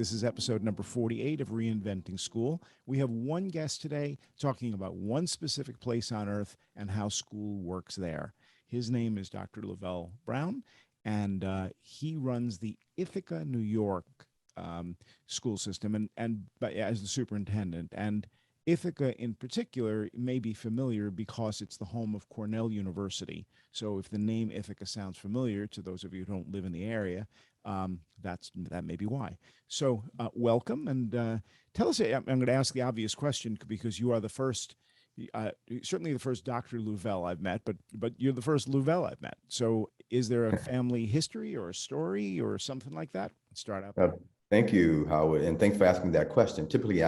This is episode number 48 of Reinventing School. We have one guest today talking about one specific place on earth and how school works there. His name is Dr. Lavelle Brown, and he runs the Ithaca, New York school system and as the superintendent. And Ithaca in particular may be familiar because it's the home of Cornell University. So if the name Ithaca sounds familiar to those of you who don't live in the area, that may be why. So welcome, and tell us, I'm going to ask the obvious question because you are the first, certainly the first Dr. Lavelle I've met, but you're the first Lavelle I've met. So is there a family history or a story or something like that? Let's start out. Thank you, Howard, and thanks for asking that question. Typically,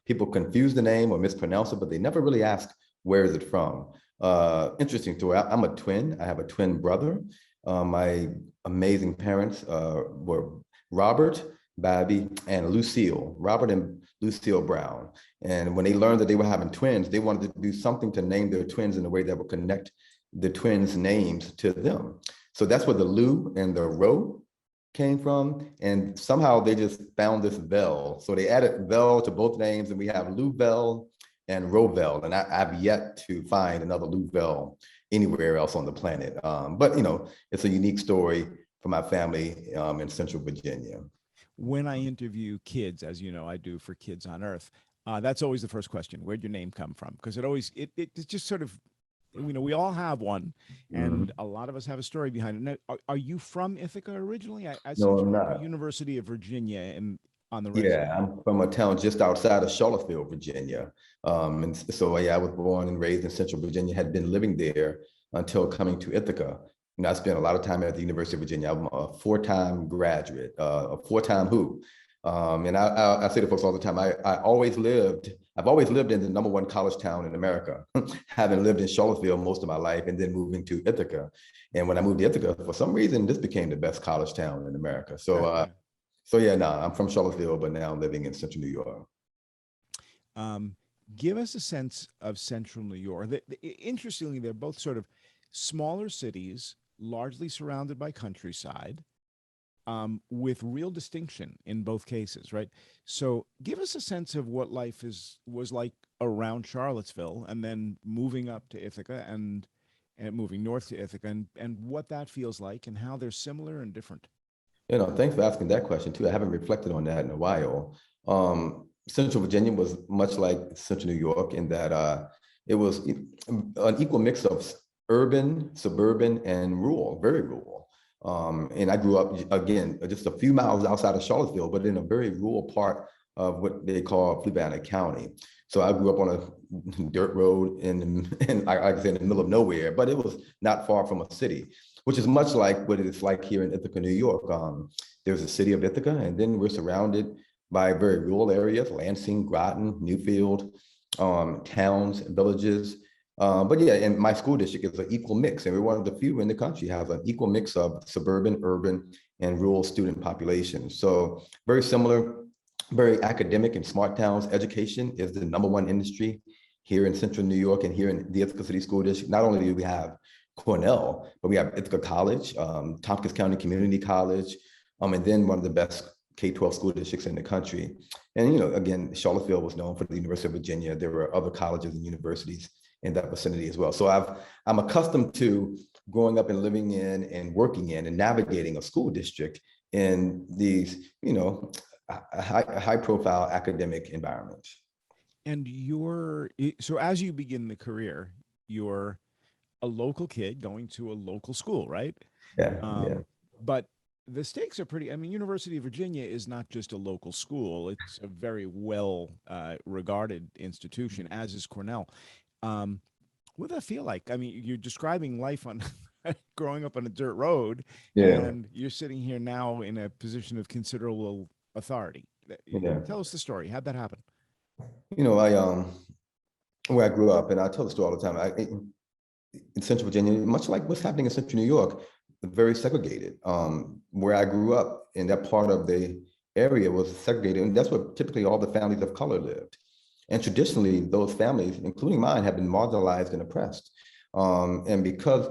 people confuse the name or mispronounce it, but they never really ask, where is it from? Interesting story. I'm a twin. I have a twin brother. My amazing parents were Robert, Babby, and Lucille, Robert and Lucille Brown. And when they learned that they were having twins, they wanted to do something to name their twins in a way that would connect the twins' names to them. So that's where the Lou and the Ro came from, and somehow they just found this Vel. So they added Vel to both names, and we have Louvel and Rovell, and I've yet to find another Louvel anywhere else on the planet. But you know, it's a unique story for my family in Central Virginia. When I interview kids, as you know, I do for Kids on Earth, that's always the first question: where'd your name come from? Because it's just sort of, you know, we all have one, and a lot of us have a story behind it. Now, are you from Ithaca originally? No, I'm not. University of Virginia on the resume. resume. I'm from a town just outside of Charlottesville, Virginia. And so, yeah, I was born and raised in Central Virginia, had been living there until coming to Ithaca. And I spent a lot of time at the University of Virginia. I'm a four-time graduate, a four-time who. And I say to folks all the time, I've always lived in the number one college town in America, having lived in Charlottesville most of my life and then moving to Ithaca. And when I moved to Ithaca, for some reason, this became the best college town in America. So yeah, no, I'm from Charlottesville, but now I'm living in Central New York. Give us a sense of Central New York. Interestingly, they're both sort of smaller cities, largely surrounded by countryside, with real distinction in both cases, right? So give us a sense of what life was like around Charlottesville, and then moving up to Ithaca and moving north to Ithaca, and what that feels like and how they're similar and different. You know, thanks for asking that question too. I haven't reflected on that in a while. Central Virginia was much like Central New York in that it was an equal mix of urban, suburban, and rural, very rural. And I grew up, again, just a few miles outside of Charlottesville, but in a very rural part of what they call Fleabane County. So I grew up on a dirt road like I said, in the middle of nowhere, but it was not far from a city, which is much like what it's like here in Ithaca, New York. There's a city of Ithaca, and then we're surrounded by very rural areas: Lansing, Groton, Newfield, towns, villages. But yeah, and my school district is an equal mix, and we're one of the few in the country have an equal mix of suburban, urban, and rural student populations. So very similar, very academic and smart towns. Education is the #1 industry here in Central New York and here in the Ithaca City School District. Not only do we have Cornell, but we have Ithaca College, Tompkins County Community College, and then one of the best K-12 school districts in the country. And, you know, again, Charlottesville was known for the University of Virginia. There were other colleges and universities in that vicinity as well. So I'm accustomed to growing up and living in and working in and navigating a school district in these, you know, high profile academic environments. And so as you begin the career, you're a local kid going to a local school, right? Yeah. But the stakes are pretty. I mean, University of Virginia is not just a local school; it's a very well regarded institution, as is Cornell. What does that feel like? I mean, you're describing life on growing up on a dirt road, and you're sitting here now in a position of considerable authority. Yeah. Tell us the story. How'd that happen? You know, where I grew up, and I tell the story all the time. In Central Virginia, much like what's happening in Central New York, very segregated. Where I grew up in that part of the area was segregated, and that's where typically all the families of color lived. And traditionally, those families, including mine, have been marginalized and oppressed. And because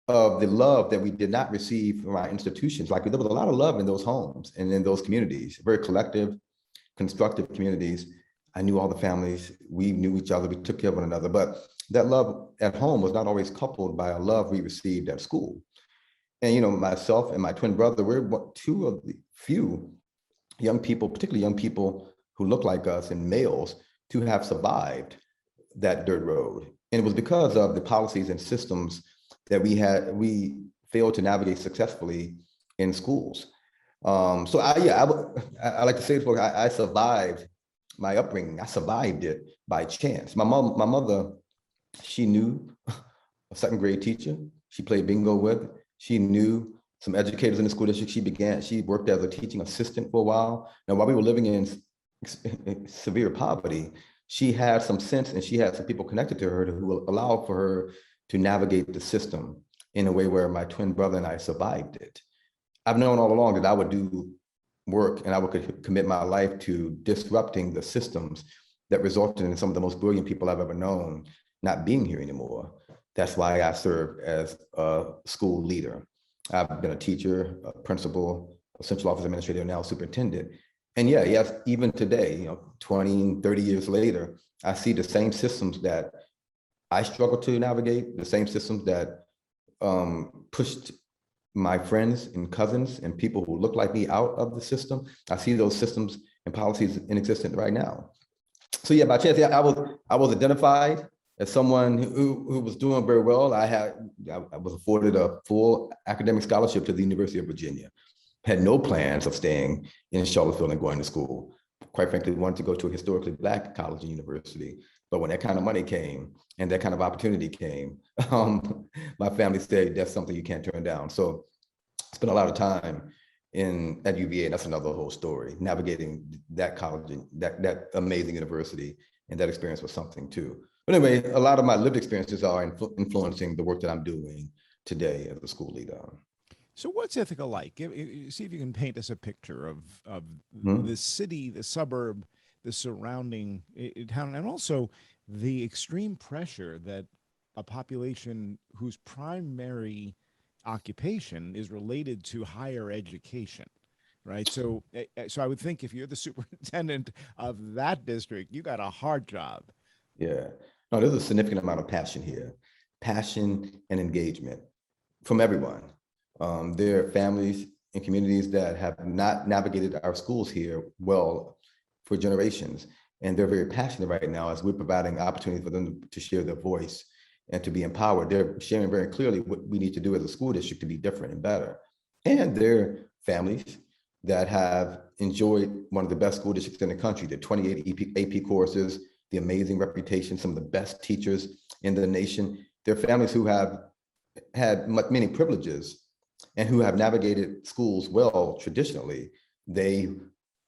of the love that we did not receive from our institutions. Like there was a lot of love in those homes and in those communities, very collective, constructive communities. I knew all the families. We knew each other. We took care of one another. But that love at home was not always coupled by a love we received at school. And, you know, myself and my twin brother, we're two of the few young people, particularly young people who look like us and males, to have survived that dirt road. And it was because of the policies and systems that we failed to navigate successfully in schools. So I like to say this, I survived my upbringing. I survived it by chance. My mother, she knew a second grade teacher she played bingo with. She knew some educators in the school district. She worked as a teaching assistant for a while. Now, while we were living in severe poverty, she had some sense and she had some people connected to her who allowed for her to navigate the system in a way where my twin brother and I survived it. I've known all along that I would do work and I would commit my life to disrupting the systems that resulted in some of the most brilliant people I've ever known not being here anymore. That's why I served as a school leader. I've been a teacher, a principal, a central office administrator, now superintendent. And yes, even today, 20, 30 years later, I see the same systems that I struggle to navigate, the same systems that pushed my friends and cousins and people who look like me out of the system. I see those systems and policies in existence right now. So by chance, I was identified as someone who was doing very well. I was afforded a full academic scholarship to the University of Virginia. Had no plans of staying in Charlottesville and going to school. Quite frankly, wanted to go to a historically Black college and university. But when that kind of money came and that kind of opportunity came, my family said, that's something you can't turn down. So I spent a lot of time at UVA, and that's another whole story, navigating that college, that amazing university, and that experience was something too. But anyway, a lot of my lived experiences are influencing the work that I'm doing today as a school leader. So what's Ithaca like? See if you can paint us a picture of Mhm. the city, the suburb, the surrounding town, and also the extreme pressure that a population whose primary occupation is related to higher education, right? So I would think if you're the superintendent of that district, you got a hard job. Yeah. No, there's a significant amount of passion here, passion and engagement from everyone. There are families and communities that have not navigated our schools here well for generations. And they're very passionate right now as we're providing opportunities for them to share their voice and to be empowered. They're sharing very clearly what we need to do as a school district to be different and better. And they're families that have enjoyed one of the best school districts in the country, the 28 AP courses, the amazing reputation, some of the best teachers in the nation. They're families who have had many privileges and who have navigated schools well traditionally. They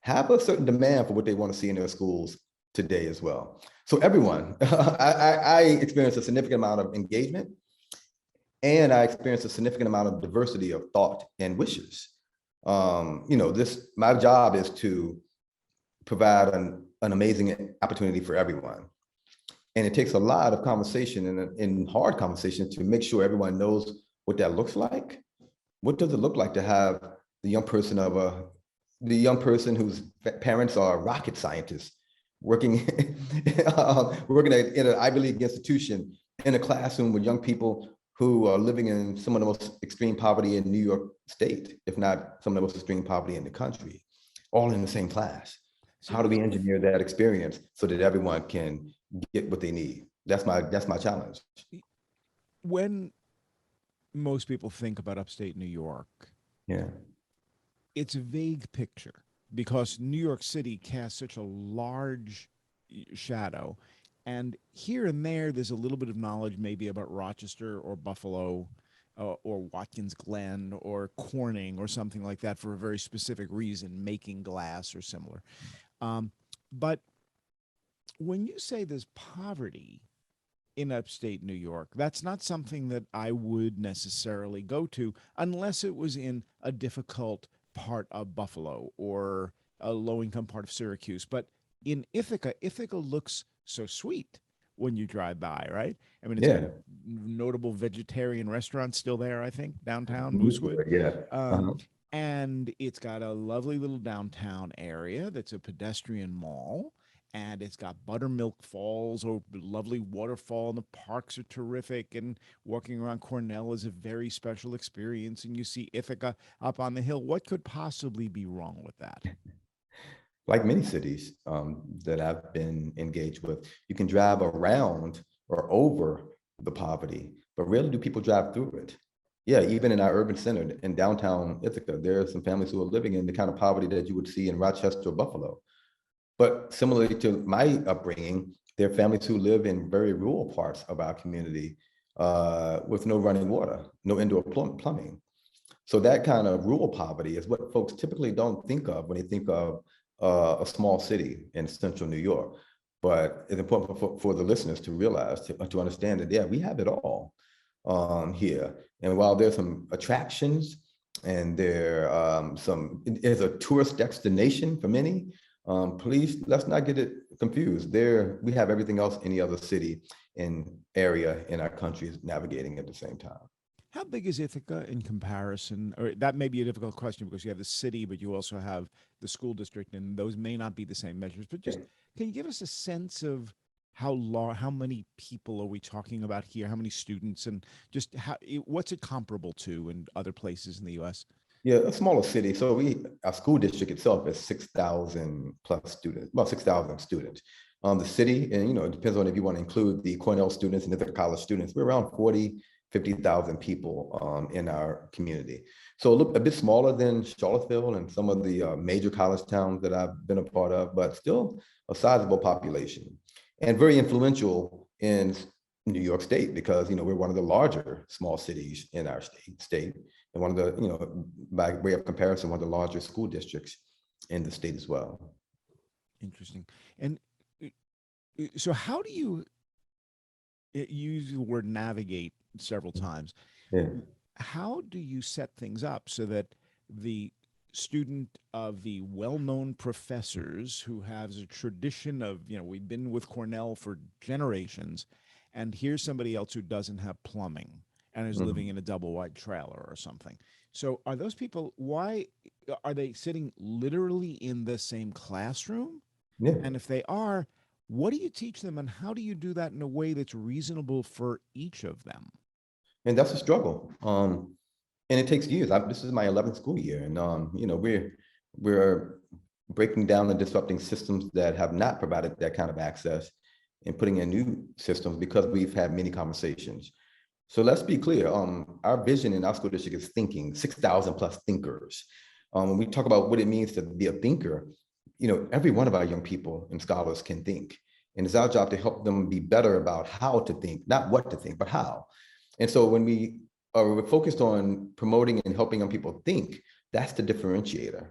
have a certain demand for what they want to see in their schools today as well. So everyone, I experienced a significant amount of engagement, and I experienced a significant amount of diversity of thought and wishes. My job is to provide an amazing opportunity for everyone. And it takes a lot of conversation and hard conversation to make sure everyone knows what that looks like. What does it look like to have the young person whose parents are rocket scientists working in an Ivy League institution in a classroom with young people who are living in some of the most extreme poverty in New York State, if not some of the most extreme poverty in the country, all in the same class. So How do we engineer that experience so that everyone can get what they need? That's my challenge. when most people think about upstate New York, Yeah. it's a vague picture because New York City casts such a large shadow. And here and there's a little bit of knowledge maybe about Rochester or Buffalo or Watkins Glen or Corning or something like that for a very specific reason, making glass or similar. But when you say there's poverty in upstate New York, that's not something that I would necessarily go to unless it was in a difficult part of Buffalo or a low income part of Syracuse. But in Ithaca, Ithaca looks so sweet. when you drive by, right? I mean, it's got Yeah. notable vegetarian restaurants still there, I think, downtown Moosewood. Yeah. Um, Uh-huh. and it's got a lovely little downtown area that's a pedestrian mall. And it's got Buttermilk Falls, or lovely waterfall, and the parks are terrific. And walking around Cornell is a very special experience. And you see Ithaca up on the hill. What could possibly be wrong with that? Like many cities that I've been engaged with, you can drive around or over the poverty, but rarely do people drive through it. Yeah, even in our urban center in downtown Ithaca, there are some families who are living in the kind of poverty that you would see in Rochester or Buffalo. But similarly to my upbringing, there are families who live in very rural parts of our community with no running water, no indoor plumbing. So that kind of rural poverty is what folks typically don't think of when they think of a small city in central New York. But it's important for the listeners to realize, to understand that, yeah, we have it all here. And while there's some attractions and there some, it's a tourist destination for many, please, let's not get it confused. There, we have everything else any other city and area in our country is navigating at the same time. How big is Ithaca in comparison? Or that may be a difficult question because you have the city, but you also have the school district, and those may not be the same measures. But just can you give us a sense of how many people are we talking about here? How many students, and just what's it comparable to in other places in the U.S.? Yeah, a smaller city. So our school district itself is 6,000 plus students, about 6,000 students. The city, and it depends on if you want to include the Cornell students and the college students, we're around 50,000 people in our community. So a bit smaller than Charlottesville and some of the major college towns that I've been a part of, but still a sizable population and very influential in New York State because, we're one of the larger small cities in our state and one of the, by way of comparison, one of the larger school districts in the state as well. Interesting. And so how do you use the word navigate several times? Yeah. How do you set things up so that the student of the well-known professors who has a tradition of, we've been with Cornell for generations, and here's somebody else who doesn't have plumbing and is living in a double wide trailer or something. So are those people, why are they sitting literally in the same classroom? Yeah. And if they are, what do you teach them, and how do you do that in a way that's reasonable for each of them? And that's a struggle. And it takes years. This is my 11th school year, and we're breaking down and disrupting systems that have not provided that kind of access and putting in new systems because we've had many conversations. So let's be clear. Our vision in our school district is thinking, 6,000 plus thinkers. When we talk about what it means to be a thinker, every one of our young people and scholars can think. And it's our job to help them be better about how to think, not what to think, but how. And so when we're focused on promoting and helping young people think, that's the differentiator.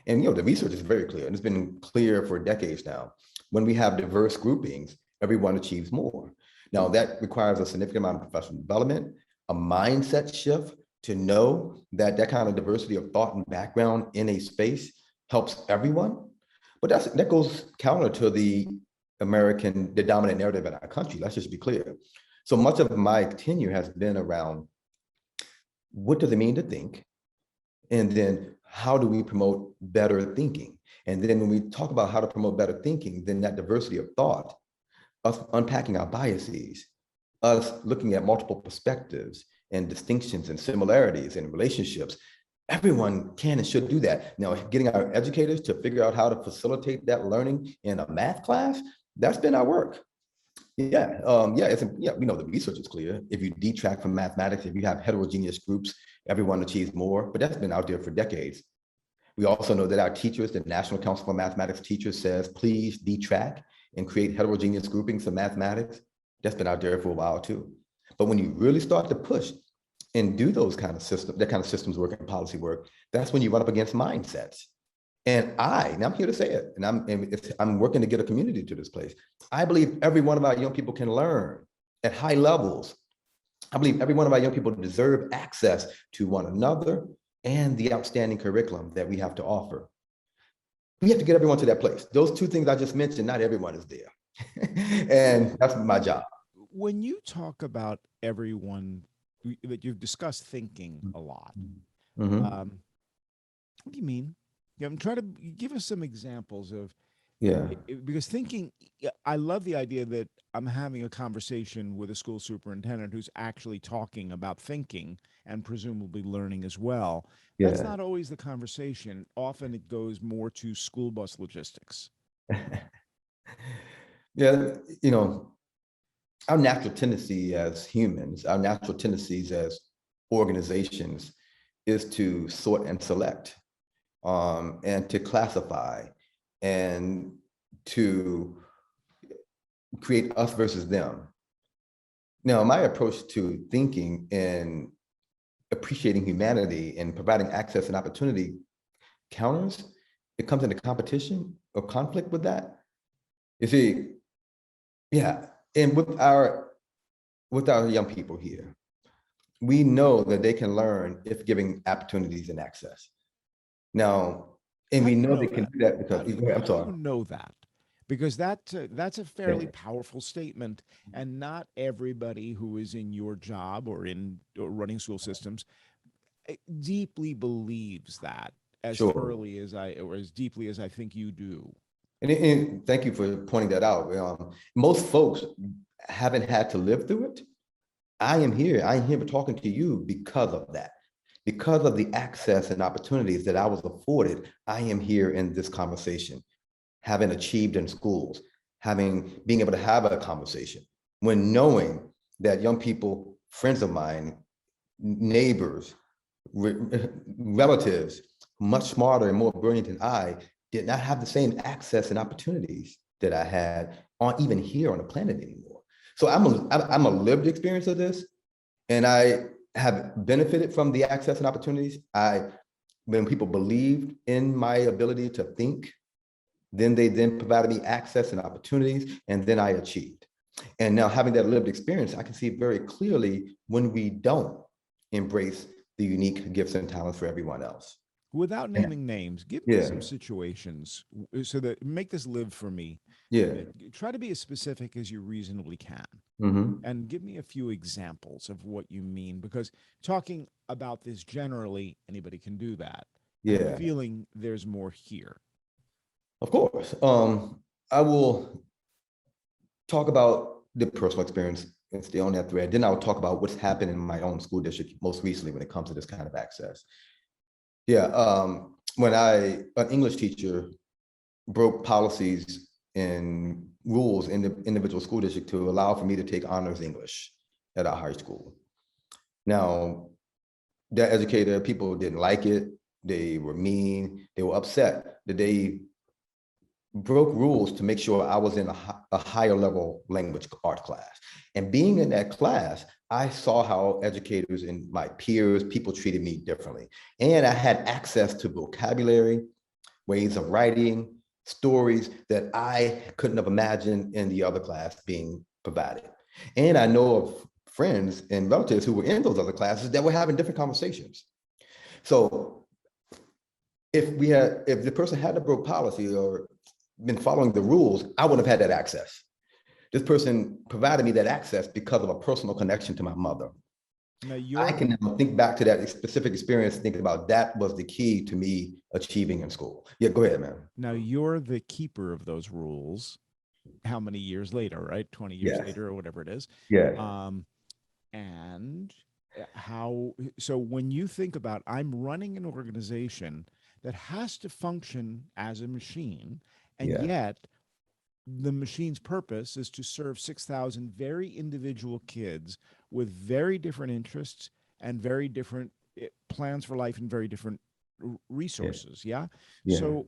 And the research is very clear, and it's been clear for decades now. When we have diverse groupings, everyone achieves more. Now that requires a significant amount of professional development, a mindset shift to know that that kind of diversity of thought and background in a space helps everyone. But that goes counter to the dominant narrative in our country. Let's just be clear. So much of my tenure has been around what does it mean to think? And then how do we promote better thinking? And then when we talk about how to promote better thinking, then that diversity of thought, us unpacking our biases, us looking at multiple perspectives and distinctions and similarities and relationships, everyone can and should do that. Now, getting our educators to figure out how to facilitate that learning in a math class, that's been our work. Yeah, we know the research is clear. If you detract from mathematics, if you have heterogeneous groups, everyone achieves more, but that's been out there for decades. We also know that our teachers, the National Council for Mathematics Teachers says, please detract and create heterogeneous groupings of mathematics. That's been out there for a while too. But when you really start to push and do those kind of systems, that kind of systems work and policy work, that's when you run up against mindsets. And I'm here to say it, and I'm working to get a community to this place. I believe every one of our young people can learn at high levels. I believe every one of our young people deserve access to one another and the outstanding curriculum that we have to offer. We have to get everyone to that place. Those two things I just mentioned, not everyone is there. And that's my job. When you talk about everyone that you've discussed thinking a lot, Hmm. um, what do you mean? Yeah, I'm trying to give us some examples of Yeah. because thinking. Yeah, I love the idea that I'm having a conversation with a school superintendent who's actually talking about thinking and presumably learning as well. That's Yeah. not always the conversation. Often it goes more to school bus logistics. Yeah. You know, our natural tendency as humans, our natural tendencies as organizations is to sort and select, and to classify, and to create us versus them. Now, my approach to thinking and appreciating humanity and providing access and opportunity counters, it comes into competition or conflict with that. You see, yeah, and with our young people here, we know that they can learn if giving opportunities and access. Now, and How we do you know they know can that? do that because I'm How do you sorry. know that? Because that's a fairly Yeah, powerful statement, and not everybody who is in your job or in or running school systems deeply believes that as sure. thoroughly as I or as deeply as I think you do. And thank you for pointing that out. Most folks haven't had to live through it. I am here. I am here talking to you because of that. Because of the access and opportunities that I was afforded, I am here in this conversation, having achieved in schools, having being able to have a conversation, when knowing that young people, friends of mine, neighbors, relatives, much smarter and more brilliant than I, did not have the same access and opportunities that I had on even here on the planet anymore. So I'm a lived experience of this, and I have benefited from the access and opportunities. When people believed in my ability to think, then they then provided me access and opportunities, and then I achieved. And now having that lived experience, I can see very clearly when we don't embrace the unique gifts and talents for everyone else. Without And naming names, give me yeah, some situations so that make this live for me a yeah. bit. Try to be as specific as you reasonably can. Hmm. And give me a few examples of what you mean, because talking about this generally, anybody can do that. I have a Yeah, feeling there's more here. of course. I will talk about the personal experience and stay on that thread. Then I'll talk about what's happened in my own school district most recently when it comes to this kind of access. Yeah, when an English teacher broke policies and rules in the individual school district to allow for me to take honors English at our high school. Now, that educator, people didn't like it. They were mean. They were upset that they broke rules to make sure I was in a higher level language art class. And being in that class, I saw how educators and my peers, people treated me differently. And I had access to vocabulary, ways of writing, stories that I couldn't have imagined in the other class being provided. And I know of friends and relatives who were in those other classes that were having different conversations. So if the person had a broke policy or been following the rules, I wouldn't have had that access. This person provided me that access because of a personal connection to my mother. Now I you're can now think back to that specific experience, thinking about that was the key to me achieving in school. Yeah, go ahead, man. you're the keeper of those rules. How many years later, right? 20 years Yes, later or whatever it is. yes, Um, and how so when you think about I'm running an organization that has to function as a machine, and yes, yet the machine's purpose is to serve 6,000 very individual kids with very different interests and very different plans for life and very different yeah, resources. Yeah. yeah. So,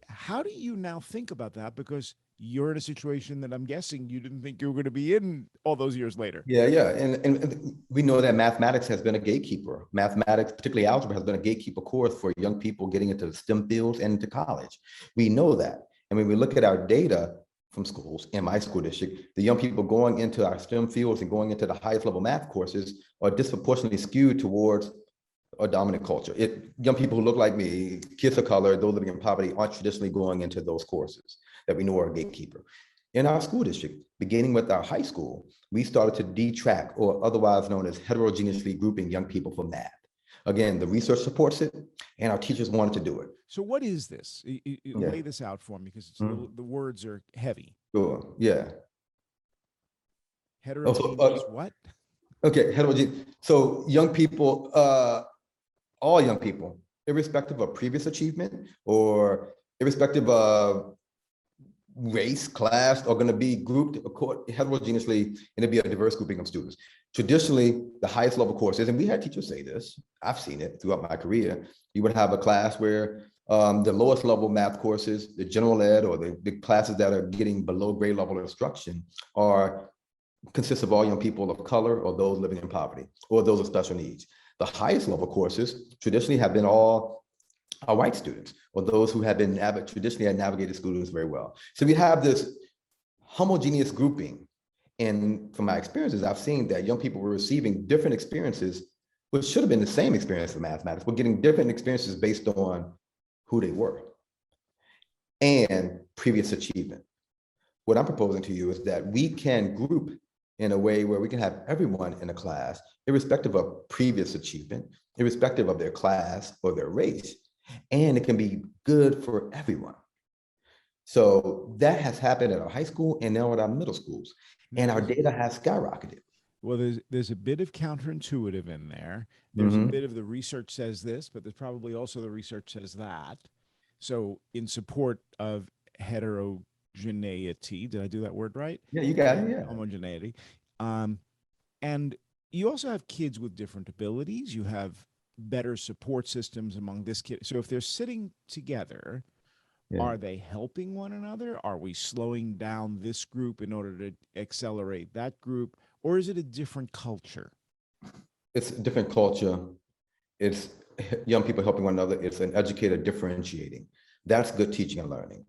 how do you now think about that? Because you're in a situation that I'm guessing you didn't think you were going to be in all those years later. Yeah, yeah. And we know that mathematics has been a gatekeeper. Mathematics, particularly algebra, has been a gatekeeper course for young people getting into the STEM fields and into college. We know that. And when we look at our data from schools in my school district, the young people going into our STEM fields and going into the highest level math courses are disproportionately skewed towards a dominant culture. Young people who look like me, kids of color, those living in poverty, aren't traditionally going into those courses that we know are a gatekeeper. In our school district, beginning with our high school, we started to detrack, or otherwise known as heterogeneously grouping young people for math. Again, the research supports it, and our teachers wanted to do it. So what is this? Yeah. Lay this out for me, because it's Mhm. the words are heavy. Sure. Yeah. Heterogeneous what? Okay. Heterogeneous. So young people, all young people, irrespective of previous achievement or irrespective of race, class, are going to be grouped heterogeneously, and it'd be a diverse grouping of students. Traditionally, the highest level courses, and we had teachers say this, I've seen it throughout my career, you would have a class where the lowest level math courses, the general ed, or the classes that are getting below grade level instruction are consists of all young people of color or those living in poverty or those with special needs. The highest level courses traditionally have been all white students or those who have been traditionally had navigated students very well. So we have this homogeneous grouping. And from my experiences, I've seen that young people were receiving different experiences, which should have been the same experience for mathematics, but getting different experiences based on who they were and previous achievement. What I'm proposing to you is that we can group in a way where we can have everyone in a class, irrespective of previous achievement, irrespective of their class or their race, and it can be good for everyone. So that has happened at our high school and now at our middle schools, and our data has skyrocketed. Well, there's a bit of counterintuitive in there. There's a bit of the research says this, but there's probably also the research says that. So in support of heterogeneity, did I do that word right? Yeah, you got it. Yeah. Homogeneity. And you also have kids with different abilities. You have better support systems among this kid. So if they're sitting together, Yeah. are they helping one another? Are we slowing down this group in order to accelerate that group? Or is it a different culture? It's a different culture. It's young people helping one another. It's an educator differentiating. That's good teaching and learning.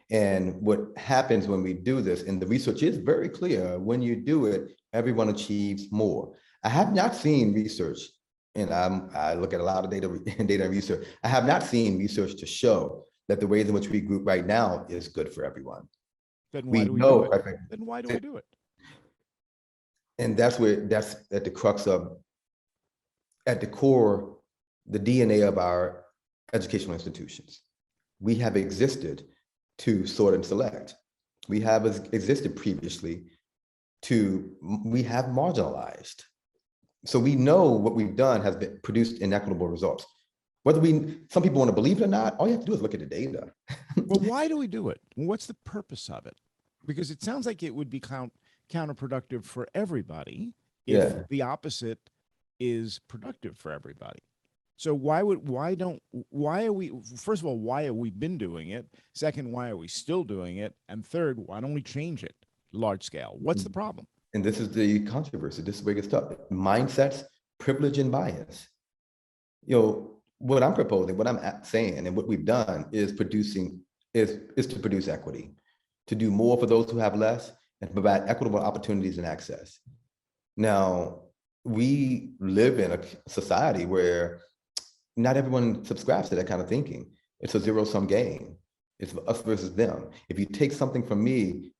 And what happens when we do this, and the research is very clear, when you do it, everyone achieves more. I have not seen research, and I look at a lot of data and research. I have not seen research to show that the ways in which we group right now is good for everyone. Then why We do we know, do it? Then why do we do it? and that's at the crux of, at the core, the DNA of our educational institutions. We have existed to sort and select. We have existed previously we have marginalized. So we know what we've done has been produced inequitable results. Whether some people want to believe it or not, all you have to do is look at the data. Well, why do we do it? What's the purpose of it? Because it sounds like it would be counterproductive for everybody if the opposite is productive for everybody. So why are we, first of all, why have we been doing it? Second, why are we still doing it? And third, why don't we change it large scale? What's the problem? And this is the controversy. This is where it gets tough. Mindsets, privilege, and bias. What I'm proposing, what I'm saying, and what we've done is to produce equity, to do more for those who have less, and provide equitable opportunities and access. Now, we live in a society where not everyone subscribes to that kind of thinking. It's a zero-sum game. It's us versus them. If you take something from me,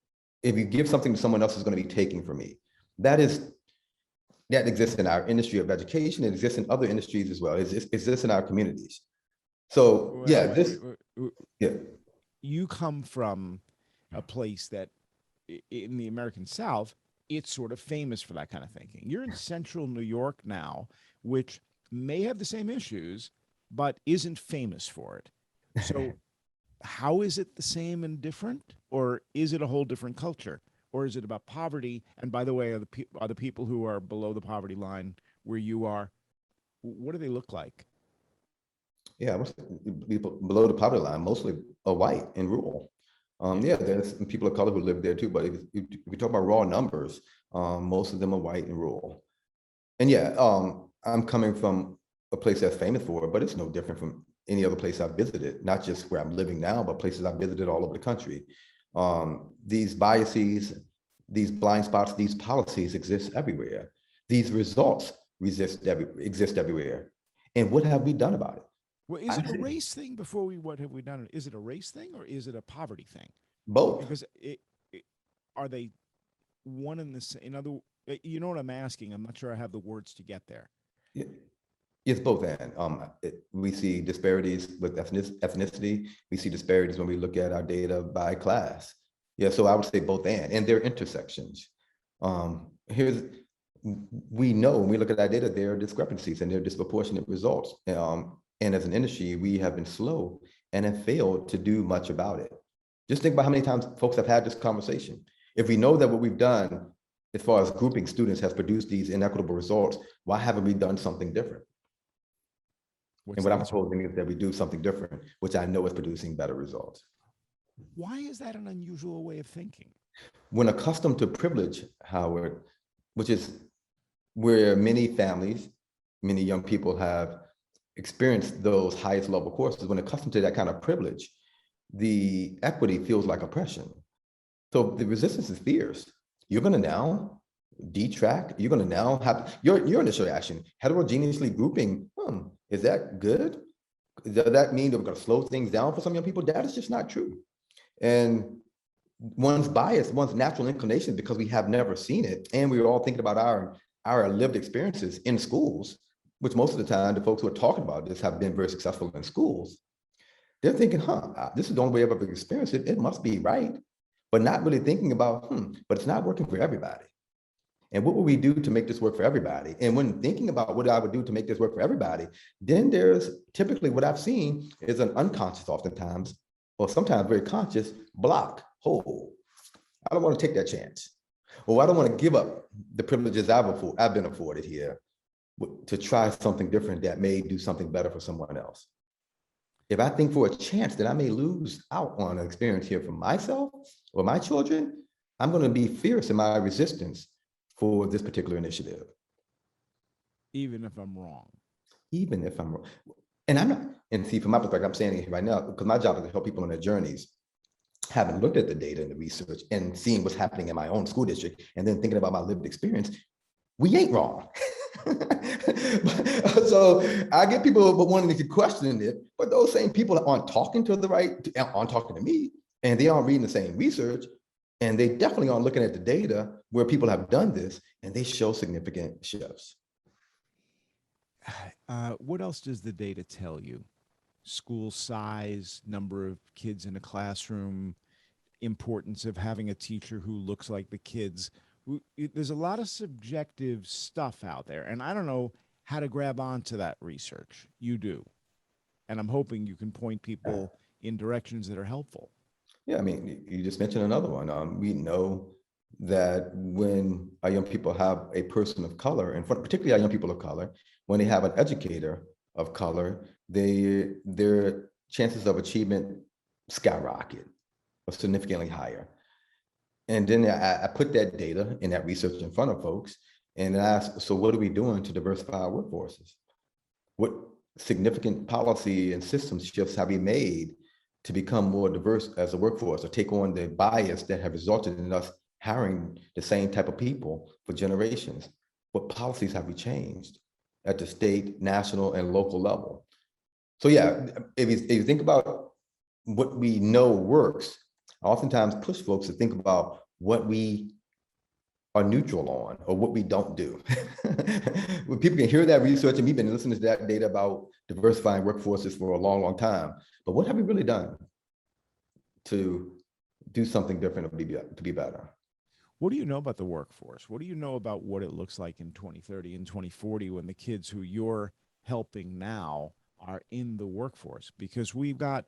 if you give something to someone else, is going to be taking from me. That exists in our industry of education. It exists in other industries as well. It exists in our communities. So you come from a place that in the American South, it's sort of famous for that kind of thinking. You're in central New York now, which may have the same issues, but isn't famous for it. So how is it the same and different? Or is it a whole different culture? Or is it about poverty? And by the way, are the people who are below the poverty line where you are, what do they look like? Yeah, people below the poverty line mostly are white and rural. There's people of color who live there too, but if we talk about raw numbers, most of them are white and rural. And I'm coming from a place that's famous for it, but it's no different from any other place I've visited, not just where I'm living now, but places I've visited all over the country. These biases, these blind spots, these policies exist everywhere. These results exist everywhere. And what have we done about it? Well, is it a race thing what have we done? Is it a race thing or is it a poverty thing? Both. Because are they one and the same? In other, you know what I'm asking? I'm not sure I have the words to get there. Yeah, it's both and. We see disparities with ethnicity. We see disparities when we look at our data by class. Yeah, so I would say both and there are intersections. Here's We know when we look at our data, there are discrepancies and there are disproportionate results. And as an industry, we have been slow and have failed to do much about it. Just think about how many times folks have had this conversation. If we know that what we've done as far as grouping students has produced these inequitable results, why haven't we done something different? And what I'm proposing is that we do something different, which I know is producing better results. Why is that an unusual way of thinking? When accustomed to privilege, Howard, which is where many families, many young people have experienced those highest level courses, when accustomed to that kind of privilege, the equity feels like oppression. So the resistance is fierce. You're going to now detract. You're going to now have your initial reaction, heterogeneously grouping. Is that good? Does that mean that we're going to slow things down for some young people? That is just not true. And one's bias, one's natural inclination, because we have never seen it, and we were all thinking about our lived experiences in schools, which most of the time the folks who are talking about this have been very successful in schools. They're thinking, this is the only way I've ever experienced it. It must be right. But not really thinking about, but it's not working for everybody. And what would we do to make this work for everybody? And when thinking about what I would do to make this work for everybody, then there's typically what I've seen is an unconscious, oftentimes, or sometimes very conscious block. I don't want to take that chance. Or I don't want to give up the privileges I've been afforded here to try something different that may do something better for someone else. If I think for a chance that I may lose out on an experience here for myself or my children, I'm going to be fierce in my resistance for this particular initiative. Even if I'm wrong. Even if I'm wrong. And I'm not, and see, from my perspective, I'm saying it right now, because my job is to help people on their journeys, having looked at the data and the research and seeing what's happening in my own school district, and then thinking about my lived experience, we ain't wrong. So I get people wanting to question it, but those same people aren't talking to me, and they aren't reading the same research, and they definitely aren't looking at the data where people have done this, and they show significant shifts. What else does the data tell you? School size, number of kids in a classroom, importance of having a teacher who looks like the kids. There's a lot of subjective stuff out there, and I don't know how to grab onto that research. You do. And I'm hoping you can point people in directions that are helpful. Yeah, I mean, you just mentioned another one. We know that when our young people have a person of color, and particularly our young people of color, when they have an educator of color, their chances of achievement skyrocket or significantly higher. And then I put that data and that research in front of folks and ask, so what are we doing to diversify our workforces? What significant policy and systems shifts have we made to become more diverse as a workforce, or take on the bias that have resulted in us hiring the same type of people for generations? What policies have we changed at the state, national, and local level? So yeah, if you think about what we know works, I oftentimes push folks to think about what we are neutral on or what we don't do. When people can hear that research, and we've been listening to that data about diversifying workforces for a long, long time, but what have we really done to do something different to be better? What do you know about the workforce? What do you know about what it looks like in 2030 and 2040 when the kids who you're helping now are in the workforce? Because we have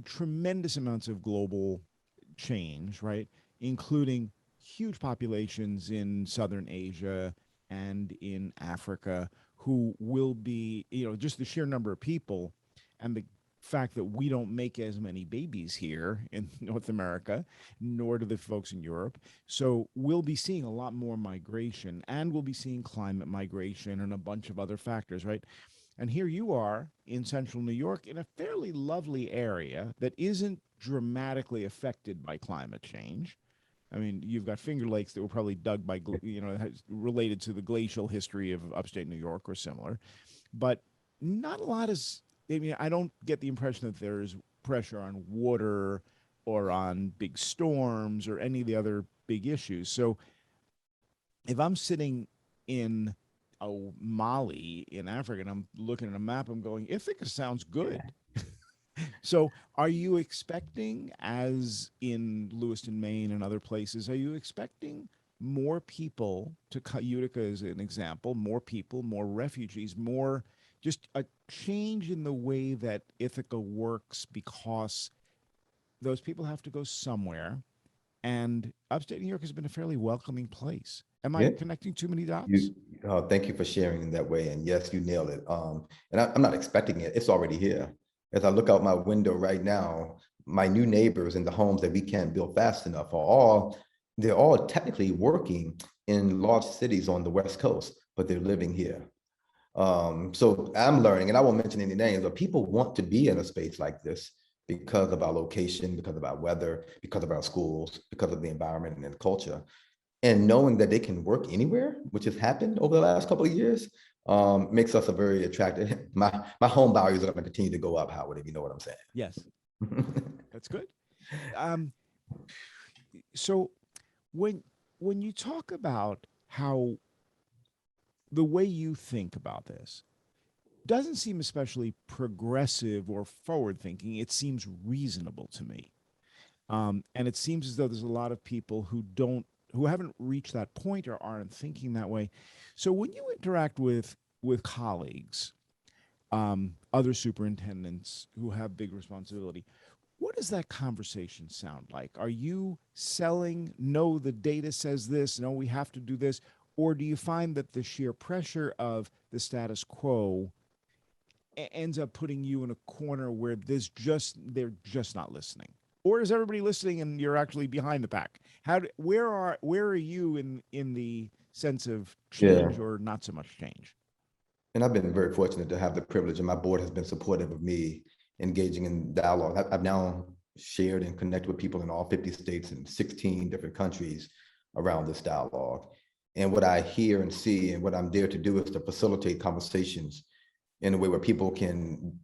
tremendous amounts of global change, right? Including huge populations in Southern Asia and in Africa who will be, just the sheer number of people and the fact that we don't make as many babies here in North America, nor do the folks in Europe. So we'll be seeing a lot more migration, and we'll be seeing climate migration and a bunch of other factors, right? And here you are in central New York in a fairly lovely area that isn't dramatically affected by climate change. I mean, you've got Finger Lakes that were probably dug by, related to the glacial history of upstate New York or similar. But not a lot is, I mean, I don't get the impression that there's pressure on water or on big storms or any of the other big issues. So if I'm sitting in Mali in Africa and I'm looking at a map, I'm going, Ithaca sounds good. So are you expecting, as in Lewiston, Maine and other places, are you expecting more people to cut Utica as an example, more people, more refugees, more just a change in the way that Ithaca works because those people have to go somewhere, and upstate New York has been a fairly welcoming place. Am I Yeah. connecting too many dots? You, thank you for sharing in that way. And yes, you nailed it. And I'm not expecting it. It's already here. As I look out my window right now, my new neighbors in the homes that we can't build fast enough they're all technically working in large cities on the West Coast, but they're living here. So I'm learning, and I won't mention any names, but people want to be in a space like this because of our location, because of our weather, because of our schools, because of the environment and the culture. And knowing that they can work anywhere, which has happened over the last couple of years, makes us a very attractive. My home values are going to continue to go up, Howard, if you know what I'm Yes, saying. that's good. Um, so when when you talk about how the way you think about this doesn't seem especially progressive or forward thinking, it seems reasonable to me. And it seems as though there's a lot of people who haven't reached that point or aren't thinking that way. So when you interact with colleagues, other superintendents who have big responsibility, what does that conversation sound like? Are you selling, no, the data says this, no, we have to do this? Or do you find that the sheer pressure of the status quo ends up putting you in a corner where they're just not listening? Or is everybody listening and you're actually behind the pack? Where are you in the sense of Yeah. change or not so much change? And I've been very fortunate to have the privilege, and my board has been supportive of me engaging in dialogue. I've now shared and connected with people in all 50 states and 16 different countries around this dialogue. And what I hear and see and what I'm there to do is to facilitate conversations in a way where people can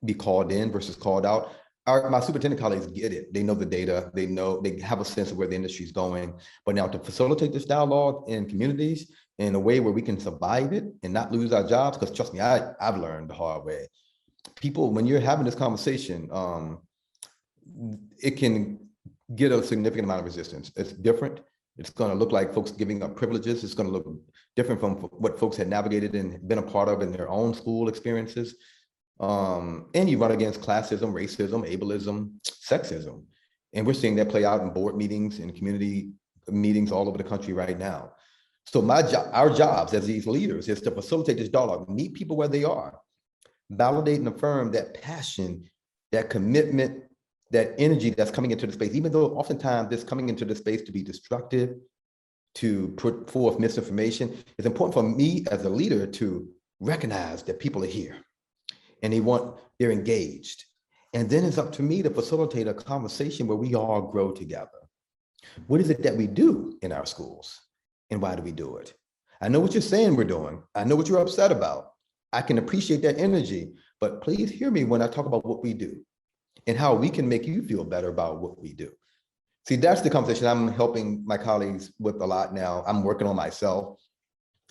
be called in versus called out. My superintendent colleagues get it. They know the data. They have a sense of where the industry is going. But now to facilitate this dialogue in communities in a way where we can survive it and not lose our jobs, because trust me, I've learned the hard way. People, when you're having this conversation, it can get a significant amount of resistance. It's different. It's going to look like folks giving up privileges. It's going to look different from what folks had navigated and been a part of in their own school experiences. And you run against classism, racism, ableism, sexism. And we're seeing that play out in board meetings and community meetings all over the country right now. So our jobs as these leaders is to facilitate this dialogue, meet people where they are, validate and affirm that passion, that commitment, that energy that's coming into the space, even though oftentimes this coming into the space to be destructive, to put forth misinformation. It's important for me as a leader to recognize that people are here and they're engaged. And then it's up to me to facilitate a conversation where we all grow together. What is it that we do in our schools? And why do we do it? I know what you're saying we're doing. I know what you're upset about. I can appreciate that energy, but please hear me when I talk about what we do and how we can make you feel better about what we do. See, that's the conversation I'm helping my colleagues with a lot now. I'm working on myself.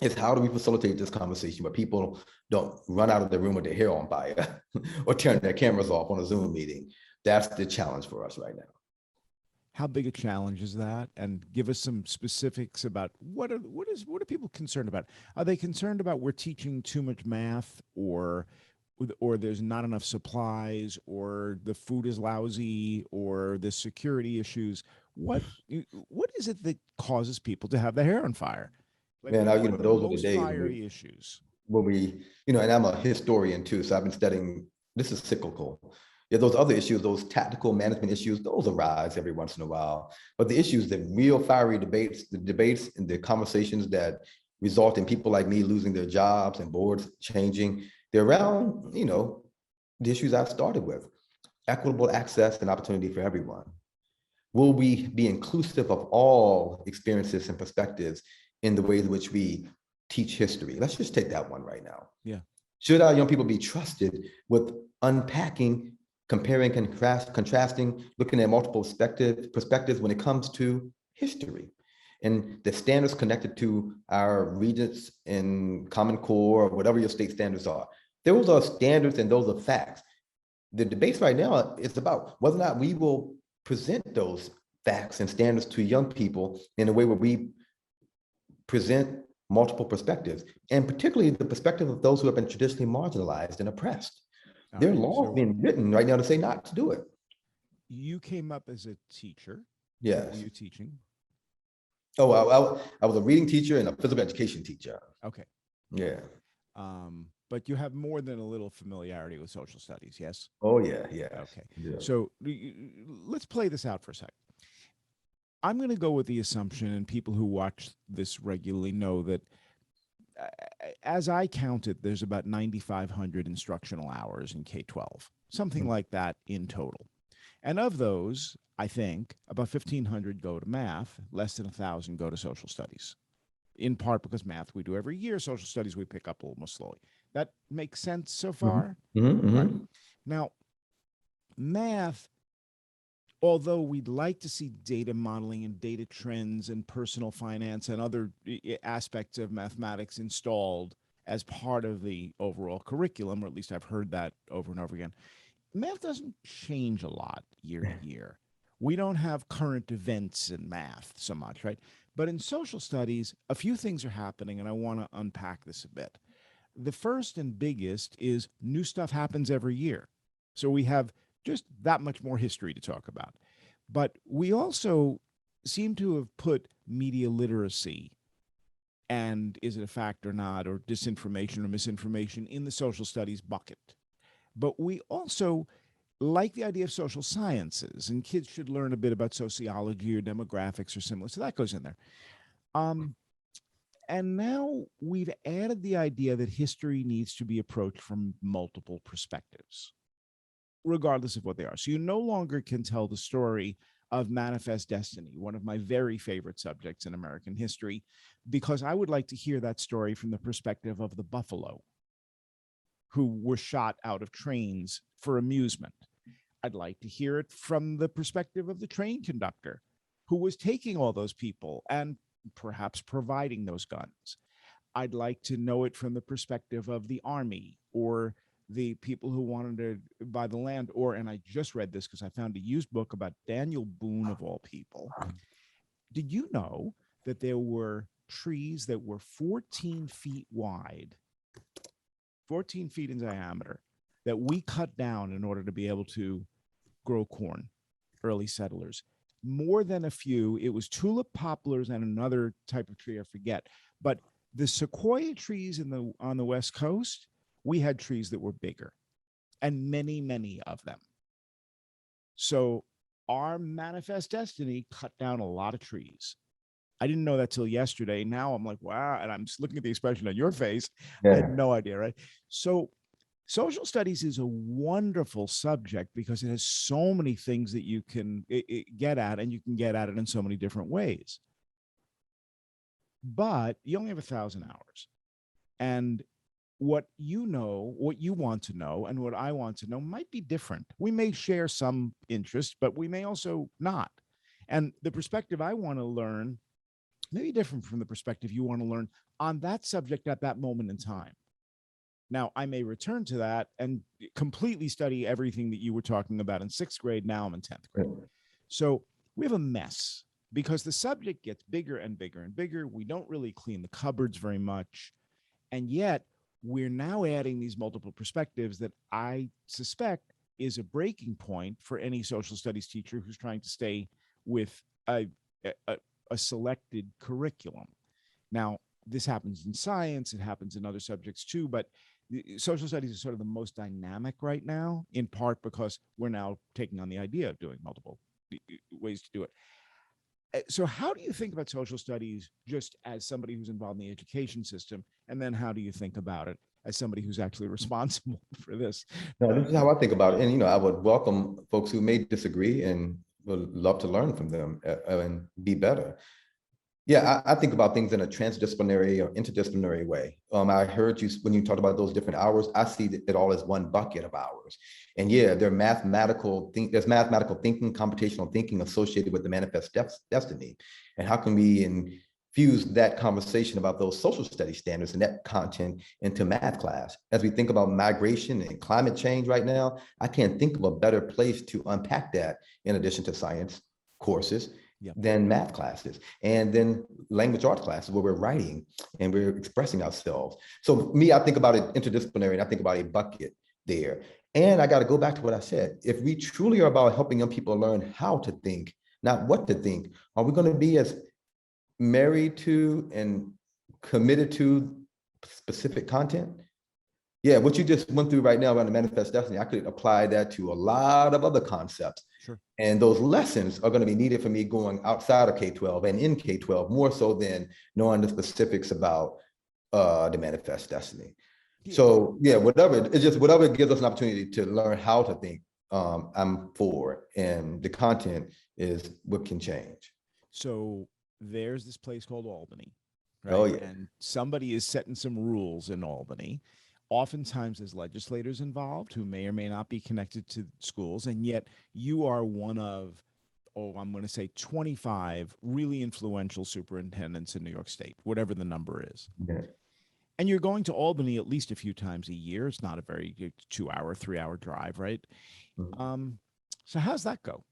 Is how do we facilitate this conversation where people don't run out of the room with their hair on fire or turn their cameras off on a Zoom meeting? That's the challenge for us right now. How big a challenge is that? And give us some specifics about what are people concerned about? Are they concerned about we're teaching too much math, or there's not enough supplies, or the food is lousy, or the security issues? What is it that causes people to have their hair on fire? Like, Man, what are the those are the most days fiery issues? when we, and I'm a historian too, so I've been studying, this is cyclical. Yeah, those other issues, those tactical management issues, those arise every once in a while. But the issues, the real fiery debates, the debates and the conversations that result in people like me losing their jobs and boards changing, they're around, the issues I've started with. Equitable access and opportunity for everyone. Will we be inclusive of all experiences and perspectives in the ways in which we teach history? Let's just take that one right now. Yeah. Should our young people be trusted with unpacking comparing, contrasting, looking at multiple perspectives when it comes to history. And the standards connected to our regents in Common Core, or whatever your state standards are. Those are standards and those are facts. The debates right now is about whether or not we will present those facts and standards to young people in a way where we present multiple perspectives, and particularly the perspective of those who have been traditionally marginalized and oppressed. There are laws being written right now to say not to do it. You came up as a teacher. Yes. What were you teaching? Oh, I was a reading teacher and a physical education teacher. Okay. Yeah. But you have more than a little familiarity with social studies, yes? Oh, yeah, yeah. Okay. Yeah. So let's play this out for a second. I'm going to go with the assumption, and people who watch this regularly know that as I counted, there's about 9,500 instructional hours in K-12, something like that in total. And of those, I think about 1,500 go to math, less than 1,000 go to social studies, in part because math we do every year, social studies we pick up a little more slowly. That makes sense so far? Right. Now, math, although we'd like to see data modeling and data trends and personal finance and other aspects of mathematics installed as part of the overall curriculum, or at least I've heard that over and over again, math doesn't change a lot year to year. We don't have current events in math so much, right? But in social studies, a few things are happening, and I want to unpack this a bit. The first and biggest is new stuff happens every year. So we have just that much more history to talk about. But we also seem to have put media literacy, and is it a fact or not, or disinformation or misinformation, in the social studies bucket. But we also like the idea of social sciences, and kids should learn a bit about sociology or demographics or similar. So that goes in there. And now we've added the idea that history needs to be approached from multiple perspectives, regardless of what they are. So you no longer can tell the story of manifest destiny, one of my very favorite subjects in American history, because I would like to hear that story from the perspective of the buffalo who were shot out of trains for amusement. I'd like to hear it from the perspective of the train conductor who was taking all those people and perhaps providing those guns. I'd like to know it from the perspective of the army or the people who wanted to buy the land, or, and I just read this because I found a used book about Daniel Boone of all people. Did you know that there were trees that were 14 feet wide, 14 feet in diameter, that we cut down in order to be able to grow corn, early settlers? More than a few. It was tulip poplars and another type of tree, I forget. But the sequoia trees on the West Coast, we had trees that were bigger, and many, many of them. So our manifest destiny cut down a lot of trees. I didn't know that till yesterday. Now I'm like, wow. And I'm just looking at the expression on your face. Yeah. I had no idea, right? So social studies is a wonderful subject because it has so many things that you can get at, and you can get at it in so many different ways. But you only have 1,000 hours. And what you know, what you want to know, and what I want to know might be different. We may share some interest, but we may also not. And the perspective I want to learn may be different from the perspective you want to learn on that subject at that moment in time. Now, I may return to that and completely study everything that you were talking about in 6th grade. Now I'm in 10th grade. So we have a mess because the subject gets bigger and bigger and bigger. We don't really clean the cupboards very much. And yet we're now adding these multiple perspectives that I suspect is a breaking point for any social studies teacher who's trying to stay with a selected curriculum. Now, this happens in science, it happens in other subjects too, but social studies is sort of the most dynamic right now, in part because we're now taking on the idea of doing multiple ways to do it. So how do you think about social studies just as somebody who's involved in the education system? And then how do you think about it as somebody who's actually responsible for this? No, this is how I think about it. And, I would welcome folks who may disagree and would love to learn from them and be better. Yeah, I think about things in a transdisciplinary or interdisciplinary way. I heard you when you talked about those different hours. I see it all as one bucket of hours, and yeah, there's mathematical thinking, computational thinking associated with the manifest destiny. And how can we infuse that conversation about those social studies standards and that content into math class? As we think about migration and climate change right now, I can't think of a better place to unpack that in addition to science courses Yeah. than math classes, and then language arts classes where we're writing and we're expressing ourselves. So me, I think about it interdisciplinary, and I think about a bucket there. And I got to go back to what I said. If we truly are about helping young people learn how to think, not what to think, are we going to be as married to and committed to specific content? Yeah, what you just went through right now around the manifest destiny, I could apply that to a lot of other concepts. Sure. And those lessons are going to be needed for me going outside of K-12 and in K-12, more so than knowing the specifics about the manifest destiny. So yeah, whatever gives us an opportunity to learn how to think, I'm for, and the content is what can change. So there's this place called Albany, Oh right? yeah. And somebody is setting some rules in Albany. Oftentimes there's legislators involved who may or may not be connected to schools, and yet you are one of, I'm going to say 25 really influential superintendents in New York State, whatever the number is. Yeah. And you're going to Albany at least a few times a year. It's not a very 2-hour, 3-hour drive, right? Mhm. So how's that go?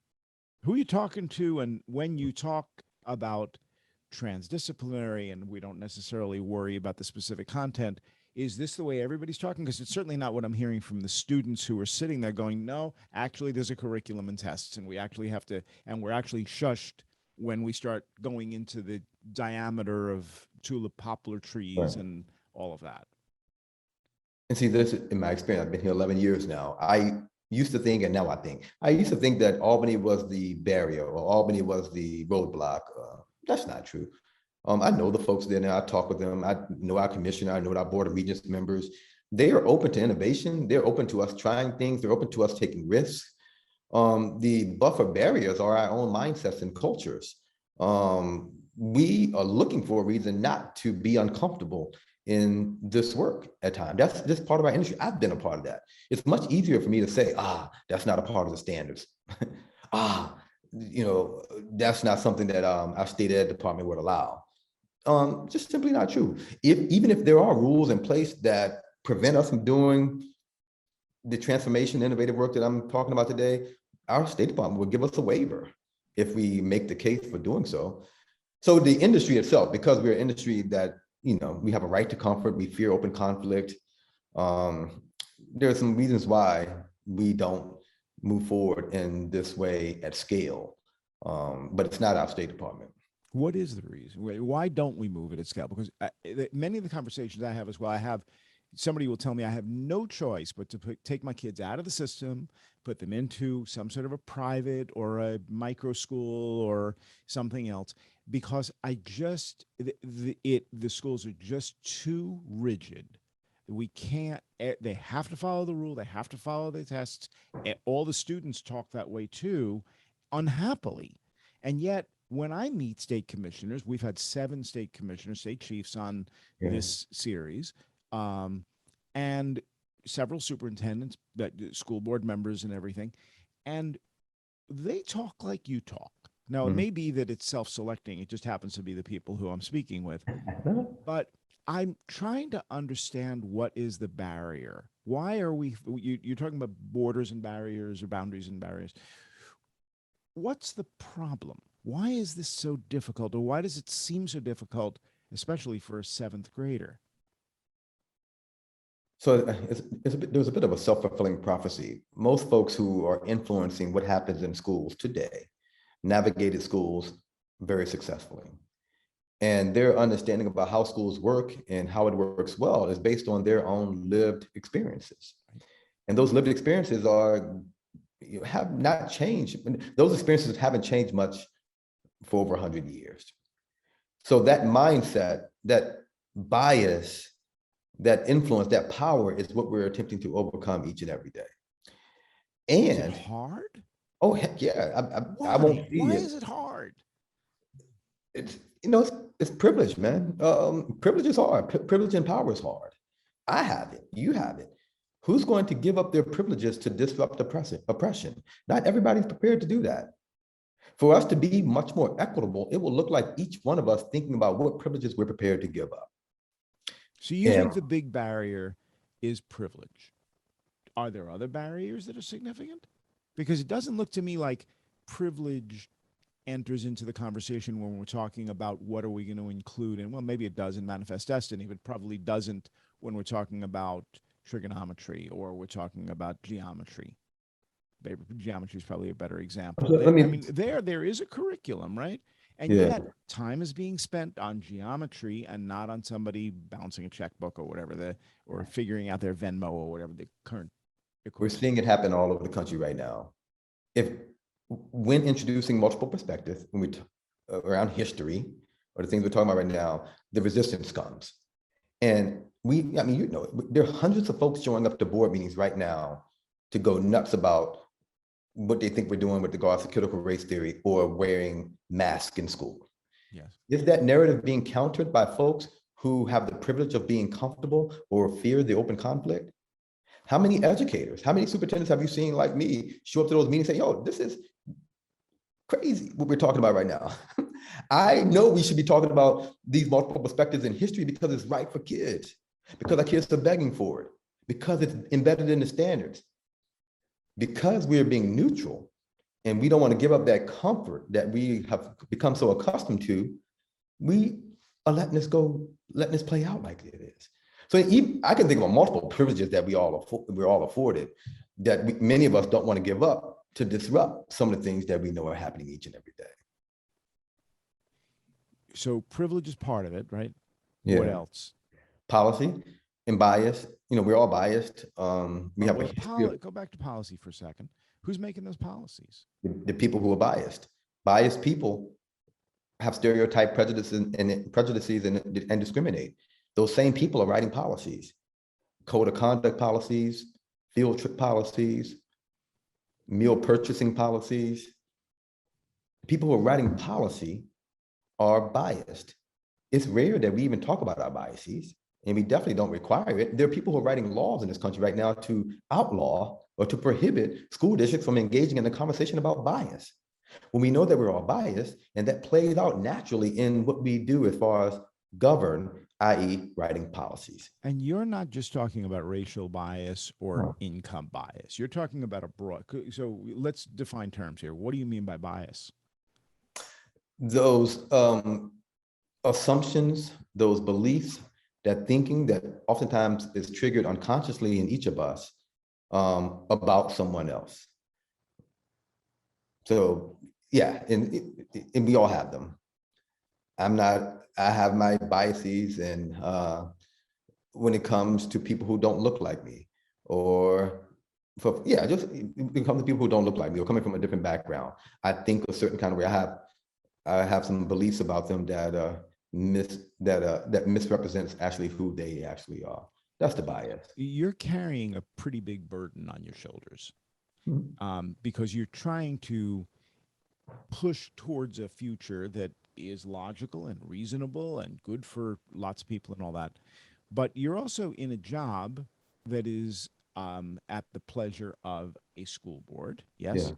Who are you talking to? And when you talk about transdisciplinary and we don't necessarily worry about the specific content, is this the way everybody's talking? Because it's certainly not what I'm hearing from the students who are sitting there going, no, actually there's a curriculum and tests and we actually have to, and we're actually shushed when we start going into the diameter of tulip poplar trees Right. and all of that. And see, this in my experience, I've been here 11 years now. I used to think, and now I used to think that Albany was the barrier or Albany was the roadblock. That's not true. I know the folks there now. I talk with them. I know our commissioner. I know our board of regents members. They are open to innovation. They're open to us trying things. They're open to us taking risks. The buffer barriers are our own mindsets and cultures. We are looking for a reason not to be uncomfortable in this work at times. That's just part of our industry. I've been a part of that. It's much easier for me to say, that's not a part of the standards. ah, that's not something that our state ed department would allow. Just simply not true. Even if there are rules in place that prevent us from doing the transformation, innovative work that I'm talking about today, our State Department will give us a waiver if we make the case for doing so. So the industry itself, because we're an industry that, we have a right to comfort, we fear open conflict. There are some reasons why we don't move forward in this way at scale, but it's not our State Department. What is the reason? Why don't we move it at scale? Because many of the conversations I have as well, somebody will tell me I have no choice but to take my kids out of the system, put them into some sort of a private or a micro school or something else, because the schools are just too rigid. We can't, they have to follow the rule. They have to follow the tests. All the students talk that way too, unhappily. And yet, when I meet state commissioners, we've had 7 state commissioners, state chiefs on this series, and several superintendents, school board members and everything, and they talk like you talk. Now, it may be that it's self-selecting. It just happens to be the people who I'm speaking with. But I'm trying to understand what is the barrier. Why are you're talking about borders and barriers or boundaries and barriers. What's the problem? Why is this so difficult, or why does it seem so difficult, especially for a 7th grader? So there's a bit of a self-fulfilling prophecy. Most folks who are influencing what happens in schools today navigated schools very successfully. And their understanding about how schools work and how it works well is based on their own lived experiences. And those lived experiences have not changed. Those experiences haven't changed much for over 100 years. So that mindset, that bias, that influence, that power is what we're attempting to overcome each and every day. And is it hard? Oh, heck yeah. I Why? won't see Why it. is it hard? It's It's privilege, man. Privilege is hard. Privilege and power is hard. I have it. You have it. Who's going to give up their privileges to disrupt oppression? Not everybody's prepared to do that. For us to be much more equitable, it will look like each one of us thinking about what privileges we're prepared to give up. So you And think the big barrier is privilege. Are there other barriers that are significant? Because it doesn't look to me like privilege enters into the conversation when we're talking about what are we going to include. And well, maybe it does in Manifest Destiny, but probably doesn't when we're talking about trigonometry or we're talking about geometry. Geometry is probably a better example. let I me, mean, there is a curriculum, right? And yeah, yet time is being spent on geometry and not on somebody bouncing a checkbook or whatever or figuring out their Venmo or whatever the current we're equivalent. seeing it happen all over the country right now. If when introducing multiple perspectives, when around history or the things we're talking about right now, the resistance comes. And I mean, you know, there are hundreds of folks showing up to board meetings right now to go nuts about what they think we're doing with regards to critical race theory or wearing masks in school. Yes. Is that narrative being countered by folks who have the privilege of being comfortable or fear the open conflict? How many educators, how many superintendents have you seen like me show up to those meetings and say, yo, this is crazy what we're talking about right now. I know we should be talking about these multiple perspectives in history because it's right for kids, because our kids are begging for it, because it's embedded in the standards, because we're being neutral and we don't want to give up that comfort that we have become so accustomed to. We are letting this go, letting this play out like it is. So I can think of multiple privileges that we're all afforded that many of us don't want to give up to disrupt some of the things that we know are happening each and every day. So privilege is part of it, right? Yeah. What else? Policy and bias. You know, we're all biased. We have a history go back to policy for a second. Who's making those policies? the people who are biased. Biased people have stereotype prejudices and discriminate. Those same people are writing policies, code of conduct policies, field trip policies, meal purchasing policies. People who are writing policy are biased. It's rare that we even talk about our biases, and we definitely don't require it. There are people who are writing laws in this country right now to outlaw or to prohibit school districts from engaging in a conversation about bias. When we know that we're all biased, and that plays out naturally in what we do as far as govern, i.e. writing policies. And you're not just talking about racial bias or income bias. You're talking about a broad. So let's define terms here. What do you mean by bias? Those assumptions, those beliefs, that thinking that oftentimes is triggered unconsciously in each of us about someone else. So yeah, and we all have them. I have my biases, and when it comes to people who don't look like me, or just when it comes to people who don't look like me or coming from a different background, I think a certain kind of way. I have some beliefs about them that misrepresents actually who they actually are. That's the bias. You're carrying a pretty big burden on your shoulders because you're trying to push towards a future that is logical and reasonable and good for lots of people and all that. But you're also in a job that is at the pleasure of a school board. Yes.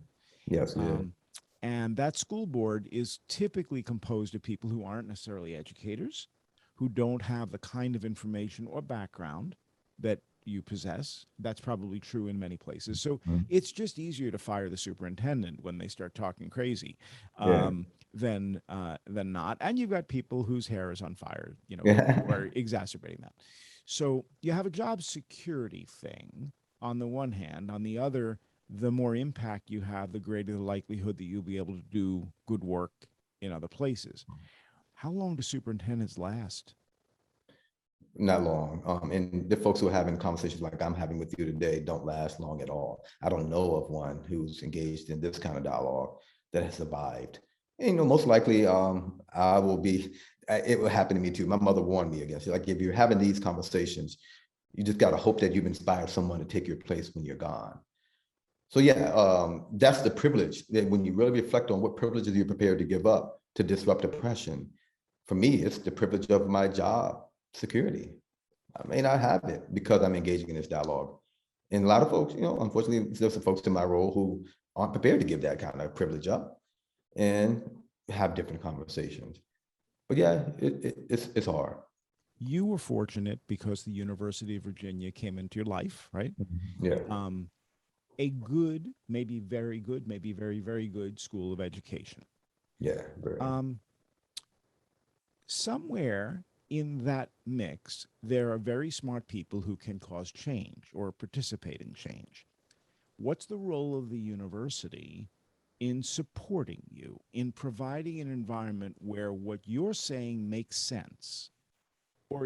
Yeah. Yes. And that school board is typically composed of people who aren't necessarily educators, who don't have the kind of information or background that you possess. That's probably true in many places. So it's just easier to fire the superintendent when they start talking crazy than not. And you've got people whose hair is on fire, who are exacerbating that. So you have a job security thing on the one hand. On the other, the more impact you have, the greater the likelihood that you'll be able to do good work in other places. How long do superintendents last? Not long. And the folks who are having conversations like I'm having with you today don't last long at all. I don't know of one who's engaged in this kind of dialogue that has survived. And, most likely I will be, it will happen to me too. My mother warned me against it. Like, if you're having these conversations, you just got to hope that you've inspired someone to take your place when you're gone. So yeah, that's the privilege, that when you really reflect on what privileges you're prepared to give up to disrupt oppression, for me, it's the privilege of my job security. I may not have it because I'm engaging in this dialogue. And a lot of folks, unfortunately, there's some folks in my role who aren't prepared to give that kind of privilege up and have different conversations. But yeah, it's hard. You were fortunate because the University of Virginia came into your life, right? Yeah, Um, a good, maybe very good, maybe very, very good school of education. yeah, very. Um, Somewhere in that mix, there are very smart people who can cause change or participate in change. What's the role of the university in supporting you, in providing an environment where what you're saying makes sense? Or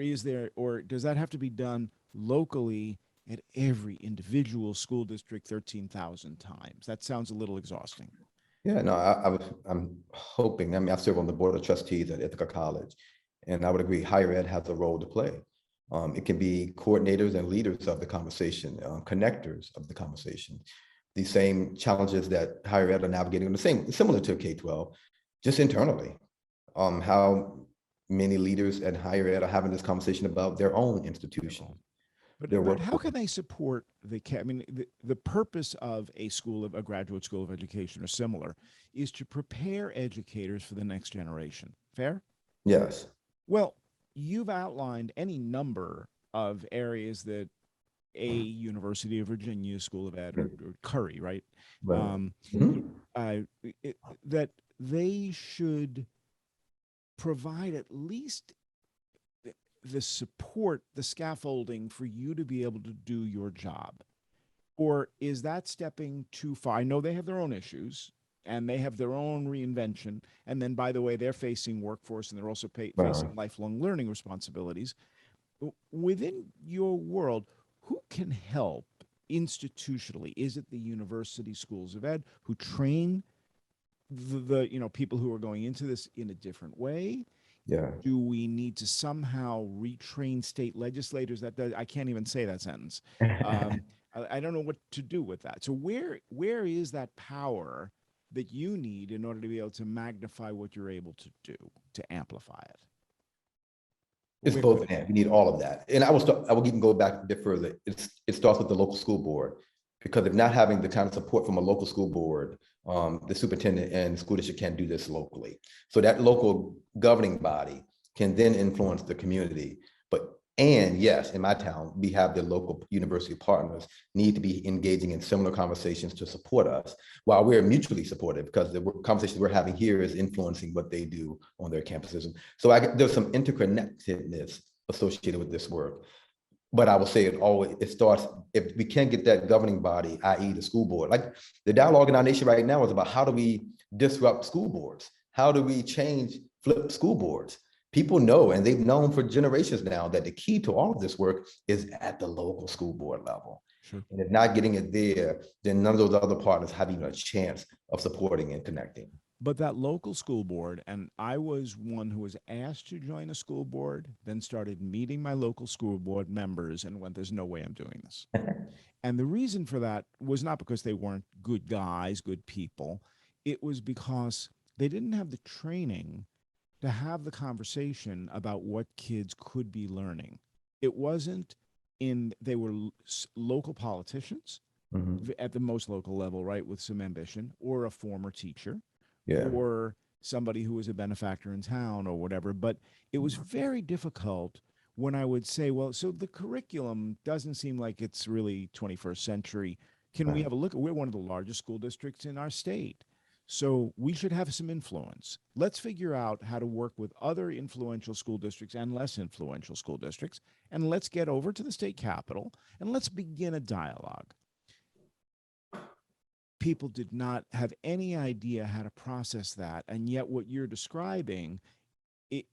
does that have to be done locally at every individual school district 13,000 times? That sounds a little exhausting. Yeah, no, I'm hoping, I mean, I serve on the board of trustees at Ithaca College, and I would agree, higher ed has a role to play. It can be coordinators and leaders of the conversation, connectors of the conversation. The same challenges that higher ed are navigating, similar to K-12, just internally. How many leaders at higher ed are having this conversation about their own institution, their But work. how can they support I mean, the purpose of a graduate school of education or similar is to prepare educators for the next generation. Fair? Yes. Well, you've outlined any number of areas that a University of Virginia School of Ed or Curry, right? Right. Um, Mhm. uh, that they should provide at least the support, the scaffolding for you to be able to do your job? Or is that stepping too far? I know they have their own issues and they have their own reinvention. And then, by the way, they're facing workforce and they're also facing Wow. lifelong learning responsibilities. Within your world, who can help institutionally? Is it the university schools of ed who train the people who are going into this in a different way? Yeah. Do we need to somehow retrain state legislators? I can't even say that sentence. Um, I don't know what to do with that. So where is that power that you need in order to be able to magnify what you're able to do to amplify it? It's Where could both it and come we from? need all of that. And I will even go back a bit further. It starts with the local school board, because if not having the kind of support from a local school board, the superintendent and school district can't do this locally. So that local governing body can then influence the community. And yes, in my town, we have the local university partners need to be engaging in similar conversations to support us while we're mutually supportive, because the conversations we're having here is influencing what they do on their campuses. So there's some interconnectedness associated with this work. But I will say it starts, if we can't get that governing body, i.e. the school board. Like the dialogue in our nation right now is about how do we disrupt school boards? How do we flip school boards? People know, and they've known for generations now, that the key to all of this work is at the local school board level. Sure. And if not getting it there, then none of those other partners have even a chance of supporting and connecting. But that local school board, and I was one who was asked to join a school board, then started meeting my local school board members and went, there's no way I'm doing this. And the reason for that was not because they weren't good guys, good people. It was because they didn't have the training to have the conversation about what kids could be learning. It wasn't they were local politicians Mhm. at the most local level, right, with some ambition, or a former teacher, Yeah. or somebody who was a benefactor in town or whatever. But it was very difficult when I would say, well, so the curriculum doesn't seem like it's really 21st century. Can we have a look? We're one of the largest school districts in our state. So we should have some influence. Let's figure out how to work with other influential school districts and less influential school districts. And let's get over to the state capitol and let's begin a dialogue. People did not have any idea how to process that. And yet, what you're describing, it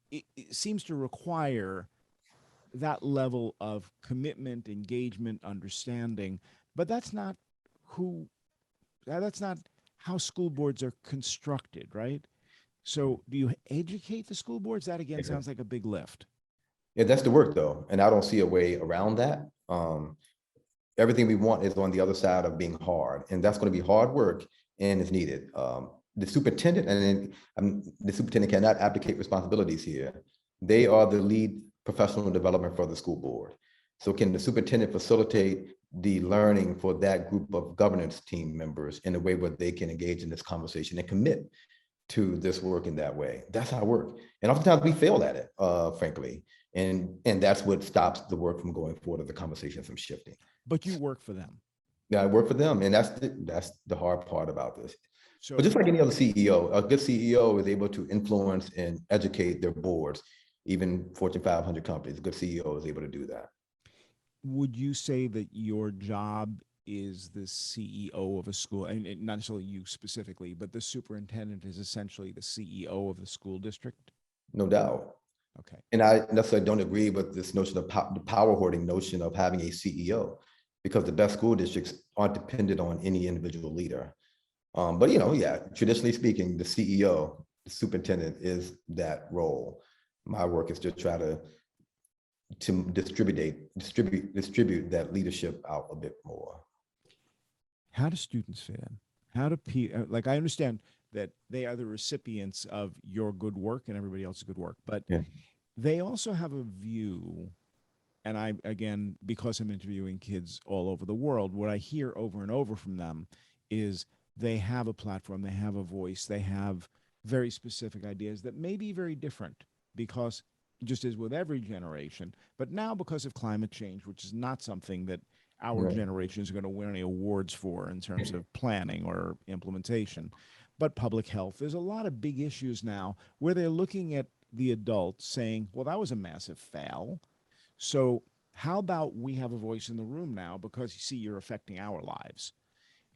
seems to require that level of commitment, engagement, understanding. But that's not how school boards are constructed, right? So, do you educate the school boards? That again Yeah. sounds like a big lift. Yeah, that's the work though. And I don't see a way around that. Everything we want is on the other side of being hard, and that's going to be hard work and is needed. the superintendent, and then the superintendent cannot abdicate responsibilities here. They are the lead professional development for the school board. So can the superintendent facilitate the learning for that group of governance team members in a way where they can engage in this conversation and commit to this work in that way? That's how I work. And oftentimes we fail at it, frankly. And that's what stops the work from going forward, or the conversation from shifting. But you work for them. Yeah, I work for them. And that's the hard part about this. So, But just like any other CEO, a good CEO is able to influence and educate their boards, even Fortune 500 companies. A good CEO is able to do that. would you say that your job is the CEO of a school, and not necessarily you specifically, but the superintendent is essentially the CEO of the school district? No doubt. Okay. And I necessarily don't agree with this notion of the power hoarding notion of having a CEO, because the best school districts aren't dependent on any individual leader. But yeah, traditionally speaking, the CEO, the superintendent, is that role. My work is to try to distribute that leadership out a bit more. How do students fit in? How do like, I understand that they are the recipients of your good work and everybody else's good work, but Yeah. they also have a view. And I, again, because I'm interviewing kids all over the world, what I hear over and over from them is they have a platform, they have a voice, they have very specific ideas that may be very different, because just as with every generation, but now because of climate change, which is not something that our Right. generation is going to win any awards for in terms of planning or implementation, but public health. There's a lot of big issues now where they're looking at the adults saying, well, that was a massive fail. So how about we have a voice in the room now, because you see, you're affecting our lives.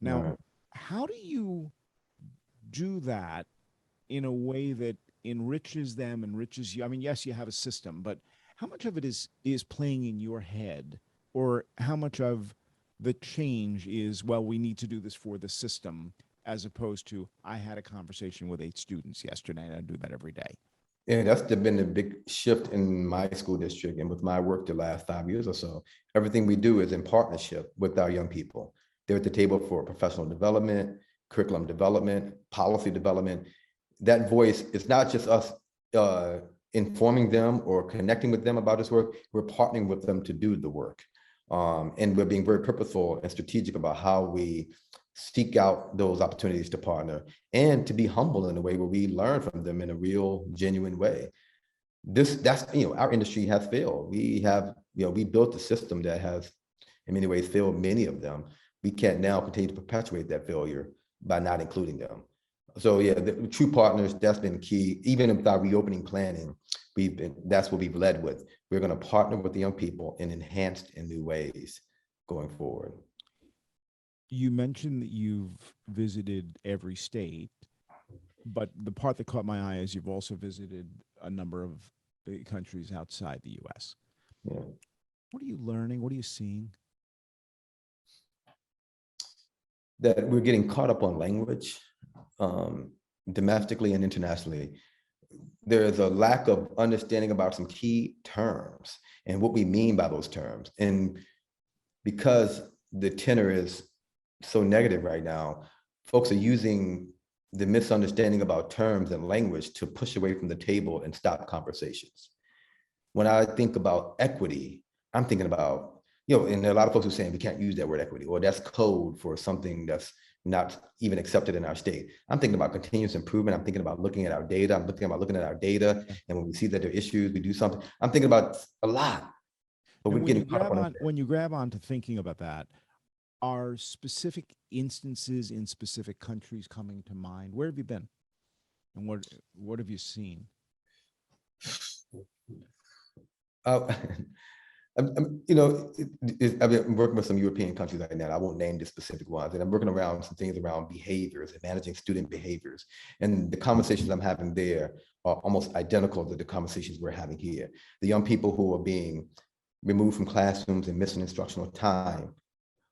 Now, Right. how do you do that in a way that enriches them, enriches you? I mean, yes, you have a system, but how much of it is playing in your head, or how much of the change is, well, we need to do this for the system, as opposed to, I had a conversation with 8 students yesterday and I do that every day? And that's been a big shift in my school district and with my work the last 5 years or so. Everything we do is in partnership with our young people. They're at the table for professional development, curriculum development, policy development. That voice is not just us informing them or connecting with them about this work. We're partnering with them to do the work. And we're being very purposeful and strategic about how we seek out those opportunities to partner, and to be humble in a way where we learn from them in a real, genuine way. That's our industry has failed. We built a system that has in many ways failed many of them. We can't now continue to perpetuate that failure by not including them. So yeah, the true partners, that's been key. Even with our reopening planning, that's what we've led with. We're going to partner with the young people in enhanced and new ways going forward. You mentioned that you've visited every state, but the part that caught my eye is you've also visited a number of countries outside the U.S. Yeah. What are you learning? What are you seeing? That we're getting caught up on language, domestically and internationally. There is a lack of understanding about some key terms and what we mean by those terms. And because the tenor is so negative right now, folks are using the misunderstanding about terms and language to push away from the table and stop conversations. When I think about equity, I'm thinking about, and there are a lot of folks who are saying we can't use that word equity, or that's code for something that's not even accepted in our state. I'm thinking about continuous improvement. I'm thinking about looking at our data. I'm looking at our data. And when we see that there are issues, we do something. I'm thinking about a lot, but we're getting caught up on it. When you grab on to thinking about that, are specific instances in specific countries coming to mind? Where have you been? And what have you seen? I'm working with some European countries right now. I won't name the specific ones, and I'm working around some things around behaviors and managing student behaviors. And the conversations I'm having there are almost identical to the conversations we're having here. The young people who are being removed from classrooms and missing instructional time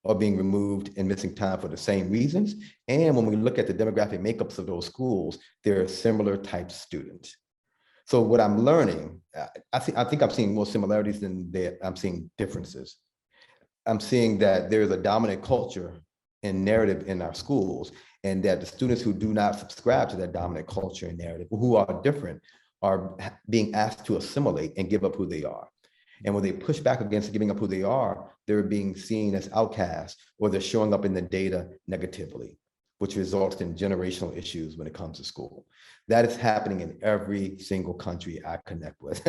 are being removed and missing time for the same reasons. And when we look at the demographic makeups of those schools, they're similar types of students. So what I'm learning, I think I'm seeing more similarities than I'm seeing differences. I'm seeing that there's a dominant culture and narrative in our schools, and that the students who do not subscribe to that dominant culture and narrative, who are different, are being asked to assimilate and give up who they are. And when they push back against giving up who they are, they're being seen as outcasts, or they're showing up in the data negatively, which results in generational issues when it comes to school. That is happening in every single country I connect with.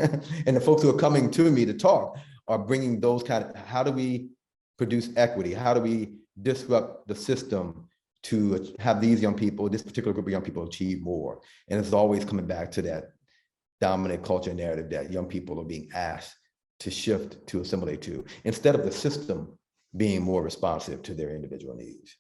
And the folks who are coming to me to talk are bringing those kind of, how do we produce equity? How do we disrupt the system to have these young people, this particular group of young people, achieve more? And it's always coming back to that dominant culture narrative that young people are being asked to shift, to assimilate to, instead of the system being more responsive to their individual needs.